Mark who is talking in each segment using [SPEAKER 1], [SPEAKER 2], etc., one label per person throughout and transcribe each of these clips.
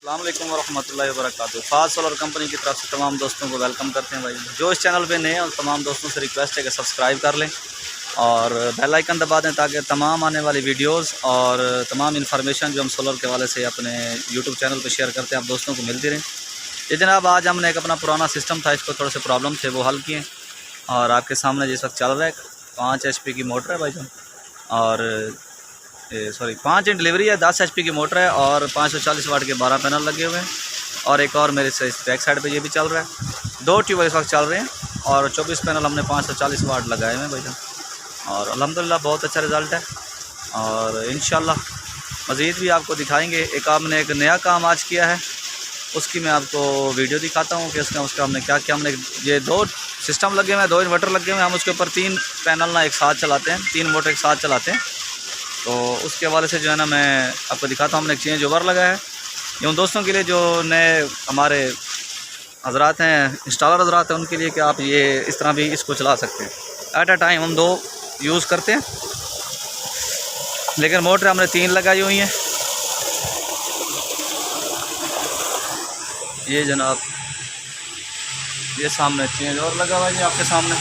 [SPEAKER 1] अस्सलाम वालेकुम वरहमतुल्लाहि वबरकातुहू। फ़ाज़ सोलर कंपनी की तरफ से तमाम दोस्तों को वेलकम करते हैं भाई। जो इस चैनल पे नए हैं तमाम दोस्तों से रिक्वेस्ट है कि सब्सक्राइब कर लें और बेल आइकन दबा दें ताकि तमाम आने वाली वीडियोस और तमाम इन्फॉर्मेशन जो हम सोलर के हवाले से अपने यूट्यूब चैनल पर शेयर करते हैं आप दोस्तों को मिलती रहें। ये जनाब आज हमने एक अपना पुराना सिस्टम था, इसको थोड़े से प्रॉब्लम थे वो हल किए और आपके सामने जिस वक्त चल रहा है 5 HP की मोटर है भाई जान, और 5 इन डिलीवरी है, 10 HP की मोटर है और 540 वाट के 12 पैनल लगे हुए हैं और एक और मेरे से इस बैक साइड पे ये भी चल रहा है। 2 ट्यूबवेल इस वक्त चल रहे हैं और 24 पैनल हमने 540 वाट लगाए हुए हैं भाई जान, और अल्हम्दुलिल्लाह बहुत अच्छा रिज़ल्ट है और इंशाल्लाह मज़ीद भी आपको दिखाएंगे। हमने एक नया काम आज किया है, उसकी मैं आपको वीडियो दिखाता हूँ कि उसका हमने क्या किया। हमने ये 2 सिस्टम लगे हुए हैं, 2 इन्वर्टर लगे हुए हैं, हम उसके ऊपर 3 पैनल ना एक साथ चलाते हैं, 3 मोटर एक साथ चलाते हैं। तो उसके हवाले से जो है ना मैं आपको दिखाता हूँ। हमने एक चेंज ओवर लगाया है ये उन दोस्तों के लिए जो नए हमारे हजरात हैं, इंस्टॉलर हजरात हैं, उनके लिए कि आप ये इस तरह भी इसको चला सकते हैं। एट अ टाइम हम 2 यूज़ करते हैं, लेकिन मोटर हमने 3 लगाई हुई हैं। ये जनाब ये सामने चेंज ओवर लगा हुआ है जी आपके सामने,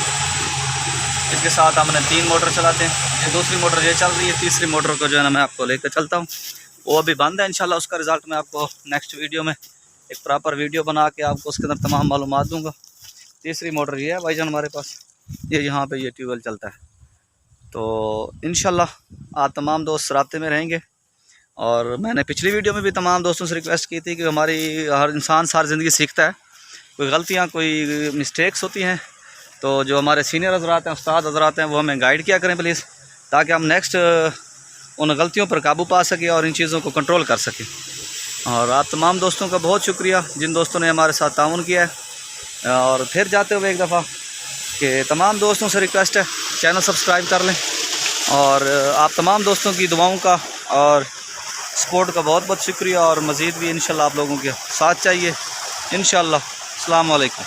[SPEAKER 1] इसके साथ हमने 3 मोटर चलाते हैं। ये दूसरी मोटर ये चल रही है, तीसरी मोटर को जो है ना मैं आपको लेकर चलता हूँ, वो अभी बंद है। इंशाल्लाह उसका रिज़ल्ट मैं आपको नेक्स्ट वीडियो में एक प्रॉपर वीडियो बना के आपको उसके अंदर तमाम मालूमात दूँगा। तीसरी मोटर ये है भाईजान हमारे पास, ये यहाँ पे ये ट्यूबवेल चलता है। तो इंशाल्लाह आप तमाम दोस्त राब्ते में रहेंगे। और मैंने पिछली वीडियो में भी तमाम दोस्तों से रिक्वेस्ट की थी कि हमारी हर इंसान सारी ज़िंदगी सीखता है, कोई गलतियाँ कोई मिस्टेक्स होती हैं, तो जो हमारे सीनियर हजरात हैं, उस्ताद हजरात हैं, वो हमें गाइड किया करें प्लीज़, ताकि हम नेक्स्ट उन गलतियों पर काबू पा सकें और इन चीज़ों को कंट्रोल कर सकें। और आप तमाम दोस्तों का बहुत शुक्रिया जिन दोस्तों ने हमारे साथ ताउन किया है। और फिर जाते हुए एक दफ़ा कि तमाम दोस्तों से रिक्वेस्ट है चैनल सब्सक्राइब कर लें और आप तमाम दोस्तों की दुआओं का और सपोर्ट का बहुत बहुत शुक्रिया और मज़ीद भी इंशाल्लाह आप लोगों के साथ चाहिए इंशाल्लाह। अस्सलाम वालेकुम।